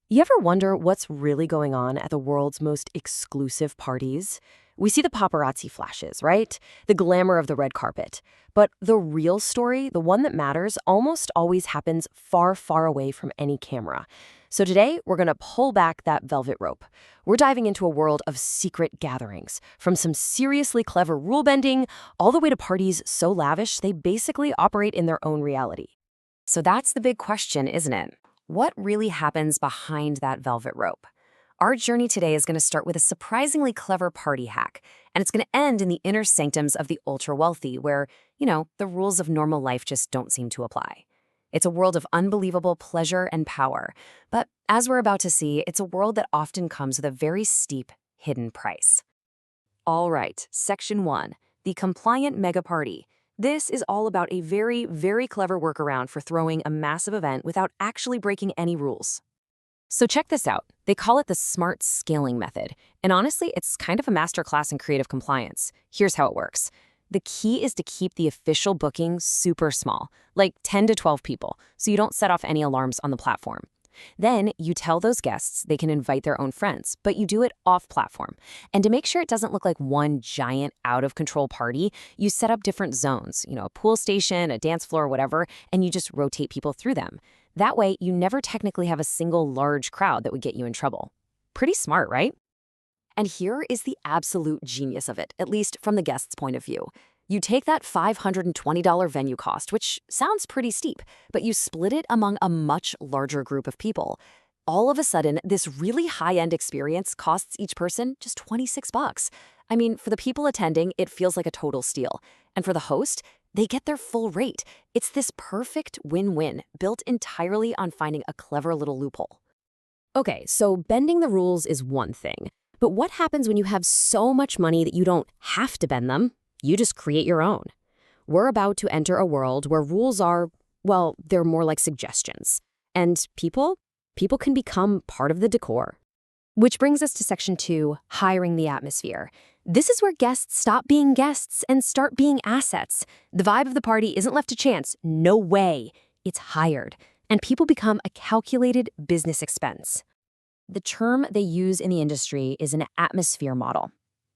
You ever wonder what's really going on at the world's most exclusive parties? We see the paparazzi flashes, right? The glamour of the red carpet. But the real story, the one that matters, almost always happens far, far away from any camera. So today, we're going to pull back that velvet rope. We're diving into a world of secret gatherings, from some seriously clever rule bending all the way to parties so lavish they basically operate in their own reality. So that's the big question, isn't it? What really happens behind that velvet rope? Our journey today is going to start with a surprisingly clever party hack, and it's going to end in the inner sanctums of the ultra-wealthy, where, the rules of normal life just don't seem to apply. It's a world of unbelievable pleasure and power, but as we're about to see, it's a world that often comes with a very steep, hidden price. All right, Section 1, the compliant mega party. This is all about a very, very clever workaround for throwing a massive event without actually breaking any rules. So check this out. They call it the smart scaling method. And honestly, it's kind of a masterclass in creative compliance. Here's how it works. The key is to keep the official booking super small, like 10 to 12 people, so you don't set off any alarms on the platform. Then you tell those guests they can invite their own friends, but you do it off-platform. And to make sure it doesn't look like one giant out-of-control party, you set up different zones, a pool station, a dance floor, whatever, and you just rotate people through them. That way, you never technically have a single large crowd that would get you in trouble. Pretty smart, right? And here is the absolute genius of it, at least from the guest's point of view. You take that $520 venue cost, which sounds pretty steep, but you split it among a much larger group of people. All of a sudden, this really high-end experience costs each person just $26. I mean, for the people attending, it feels like a total steal. And for the host, they get their full rate. It's this perfect win-win, built entirely on finding a clever little loophole. Okay, so bending the rules is one thing. But what happens when you have so much money that you don't have to bend them? You just create your own. We're about to enter a world where rules are, well, they're more like suggestions. And people can become part of the decor. Which brings us to Section 2, hiring the atmosphere. This is where guests stop being guests and start being assets. The vibe of the party isn't left to chance. No way. It's hired. And people become a calculated business expense. The term they use in the industry is an atmosphere model.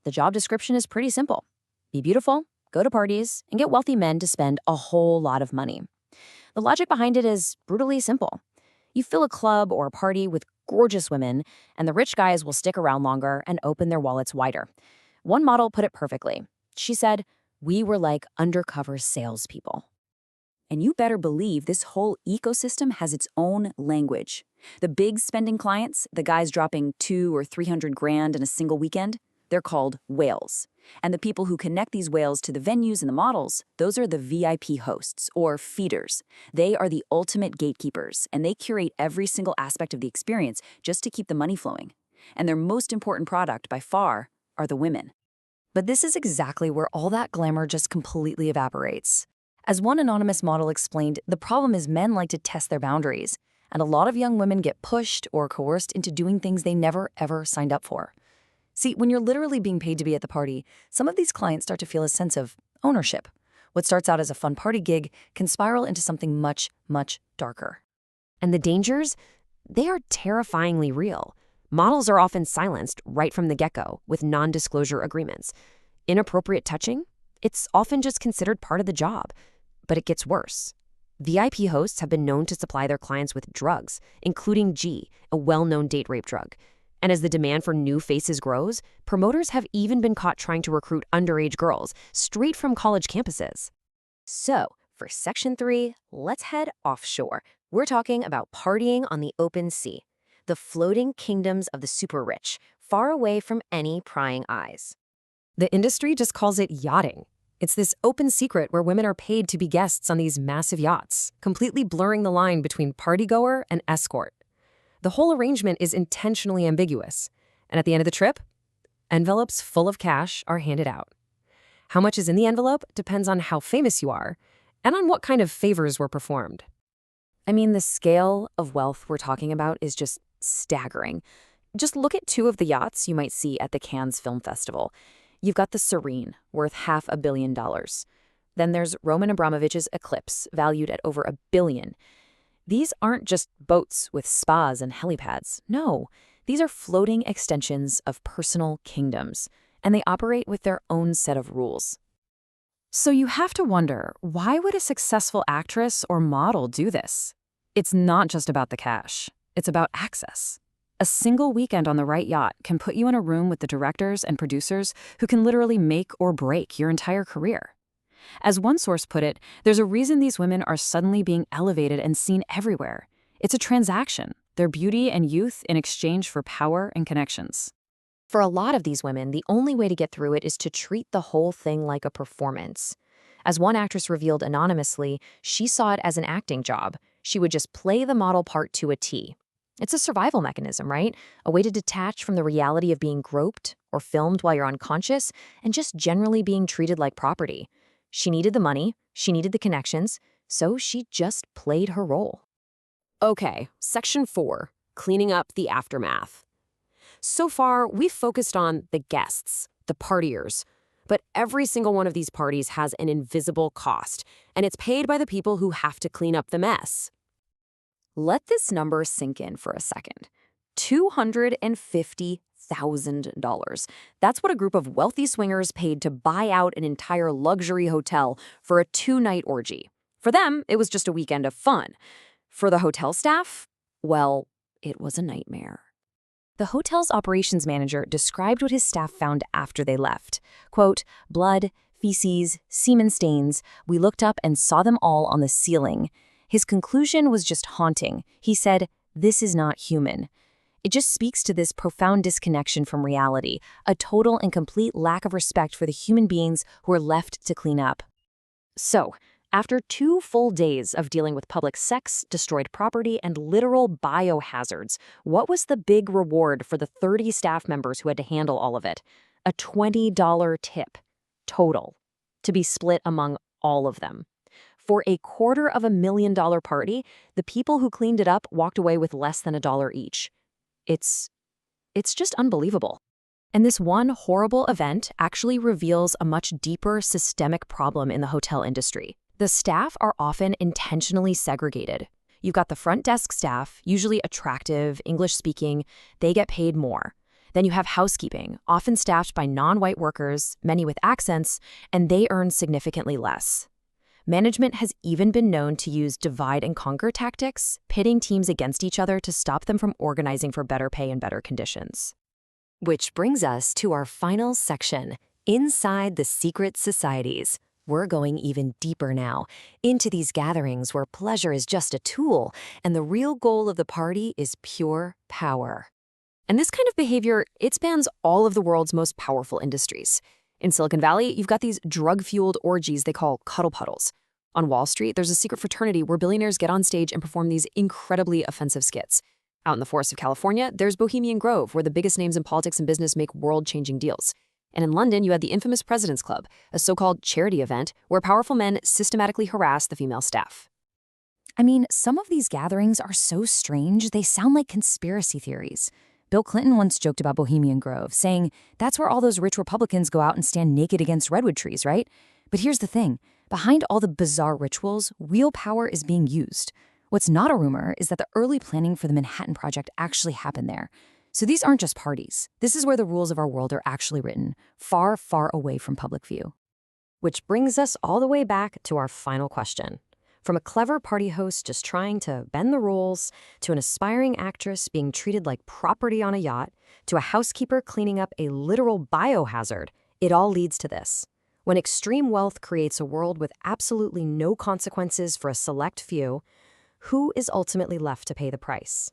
The job description is pretty simple. Be beautiful, go to parties, and get wealthy men to spend a whole lot of money. The logic behind it is brutally simple. You fill a club or a party with gorgeous women, and the rich guys will stick around longer and open their wallets wider. One model put it perfectly. She said, "We were like undercover salespeople." And you better believe this whole ecosystem has its own language. The big spending clients, the guys dropping $200 or $300 in a single weekend, they're called whales. And the people who connect these whales to the venues and the models, those are the VIP hosts, or feeders. They are the ultimate gatekeepers, and they curate every single aspect of the experience just to keep the money flowing. And their most important product, by far, are the women. But this is exactly where all that glamour just completely evaporates. As one anonymous model explained, the problem is men like to test their boundaries, and a lot of young women get pushed or coerced into doing things they never, ever signed up for. See, when you're literally being paid to be at the party, some of these clients start to feel a sense of ownership. What starts out as a fun party gig can spiral into something much, much darker. And the dangers? They are terrifyingly real. Models are often silenced right from the get-go with non-disclosure agreements. Inappropriate touching? It's often just considered part of the job. But it gets worse. VIP hosts have been known to supply their clients with drugs, including G, a well-known date rape drug. And as the demand for new faces grows, promoters have even been caught trying to recruit underage girls straight from college campuses. So, for Section 3, let's head offshore. We're talking about partying on the open sea, the floating kingdoms of the super rich, far away from any prying eyes. The industry just calls it yachting. It's this open secret where women are paid to be guests on these massive yachts, completely blurring the line between partygoer and escort. The whole arrangement is intentionally ambiguous, and at the end of the trip, envelopes full of cash are handed out. How much is in the envelope depends on how famous you are and on what kind of favors were performed. I mean, the scale of wealth we're talking about is just staggering. Just look at two of the yachts you might see at the Cannes Film Festival. You've got the Serene, worth $500 million. Then there's Roman Abramovich's Eclipse, valued at over $1 billion. These aren't just boats with spas and helipads. No, these are floating extensions of personal kingdoms, and they operate with their own set of rules. So you have to wonder, why would a successful actress or model do this? It's not just about the cash. It's about access. A single weekend on the right yacht can put you in a room with the directors and producers who can literally make or break your entire career. As one source put it, there's a reason these women are suddenly being elevated and seen everywhere. It's a transaction, their beauty and youth in exchange for power and connections. For a lot of these women, the only way to get through it is to treat the whole thing like a performance. As one actress revealed anonymously, she saw it as an acting job. She would just play the model part to a T. It's a survival mechanism, right? A way to detach from the reality of being groped or filmed while you're unconscious and just generally being treated like property. She needed the money, she needed the connections, so she just played her role. Okay, Section 4, cleaning up the aftermath. So far, we've focused on the guests, the partiers, but every single one of these parties has an invisible cost, and it's paid by the people who have to clean up the mess. Let this number sink in for a second. $250,000. That's what a group of wealthy swingers paid to buy out an entire luxury hotel for a 2-night orgy. For them, it was just a weekend of fun. For the hotel staff, well, it was a nightmare. The hotel's operations manager described what his staff found after they left. Quote, blood, feces, semen stains. We looked up and saw them all on the ceiling. His conclusion was just haunting. He said, "This is not human." It just speaks to this profound disconnection from reality, a total and complete lack of respect for the human beings who are left to clean up. So, after 2 full days of dealing with public sex, destroyed property, and literal biohazards, what was the big reward for the 30 staff members who had to handle all of it? A $20 tip, total, to be split among all of them. For a $250,000 party, the people who cleaned it up walked away with less than $1 each. It's just unbelievable. And this one horrible event actually reveals a much deeper systemic problem in the hotel industry. The staff are often intentionally segregated. You've got the front desk staff, usually attractive, English-speaking, they get paid more. Then you have housekeeping, often staffed by non-white workers, many with accents, and they earn significantly less. Management has even been known to use divide-and-conquer tactics, pitting teams against each other to stop them from organizing for better pay and better conditions. Which brings us to our final section, inside the secret societies. We're going even deeper now, into these gatherings where pleasure is just a tool, and the real goal of the party is pure power. And this kind of behavior, it spans all of the world's most powerful industries. In Silicon Valley, you've got these drug-fueled orgies they call cuddle puddles. On Wall Street, there's a secret fraternity where billionaires get on stage and perform these incredibly offensive skits. Out in the forests of California, there's Bohemian Grove, where the biggest names in politics and business make world-changing deals. And in London, you had the infamous President's Club, a so-called charity event where powerful men systematically harass the female staff. I mean, some of these gatherings are so strange, they sound like conspiracy theories. Bill Clinton once joked about Bohemian Grove, saying, that's where all those rich Republicans go out and stand naked against redwood trees, right? But here's the thing. Behind all the bizarre rituals, real power is being used. What's not a rumor is that the early planning for the Manhattan Project actually happened there. So these aren't just parties. This is where the rules of our world are actually written, far, far away from public view. Which brings us all the way back to our final question. From a clever party host just trying to bend the rules, to an aspiring actress being treated like property on a yacht, to a housekeeper cleaning up a literal biohazard, it all leads to this. When extreme wealth creates a world with absolutely no consequences for a select few, who is ultimately left to pay the price?